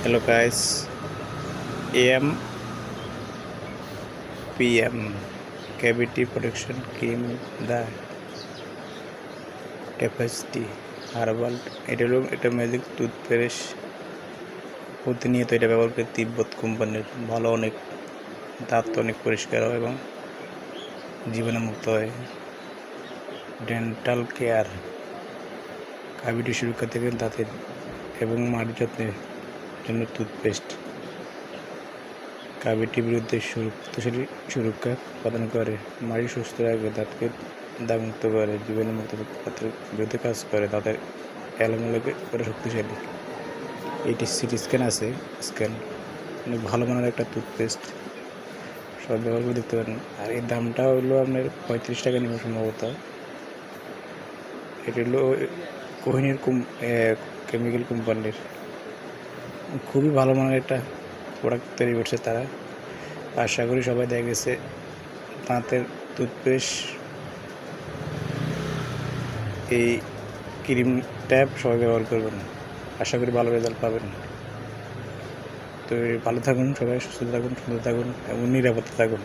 Hello guys, AM PM cavity protection cream the capacity herbal এটা হলো একটা magic toothpaste. প্রতিনিয়ত এটা ব্যবহার করে তিব্বত কোম্পানির ভালো অনেক দাঁত অনেক পরিষ্কার হয় এবং জীবাণুমুক্ত হয়। ডেন্টাল কেয়ার ক্যাভিটি সুরক্ষা থেকে দাঁতের এবং মাড়ির যত্নের জন্য টুথপেস্ট ক্যাভিটির বিরুদ্ধে শক্তিশালী সুরক্ষা প্রদান করে, মাড়ি সুস্থ রাখে, দাঁতকে দাগমুক্ত করে, জীবাণুমুক্ত দাঁতের বিরুদ্ধে কাজ করে, দাঁতের এলোমেলো করে শক্তিশালী। এটি সিটি স্ক্যান আছে, স্ক্যান অনেক ভালো মানের একটা টুথপেস্ট, সব ব্যবহার করে দেখতে পারেন। আর এর দামটা হলো আপনার 35 টাকা নেবে সম্ভবত। এটা হলো কোহিনীর কেমিক্যাল কোম্পানির, খুবই ভালো মানের একটা প্রোডাক্ট তৈরি করছে তারা। আশা করি সবাই দেখা গেছে দাঁতের টুথপেস্ট এই ক্রিম ট্যাপ সবাই ব্যবহার করবেন, আশা করি ভালো রেজাল্ট পাবেন। তো ভালো থাকুন সবাই, সুস্থ থাকুন, সুন্দর থাকুন এবং নিরাপদে থাকুন।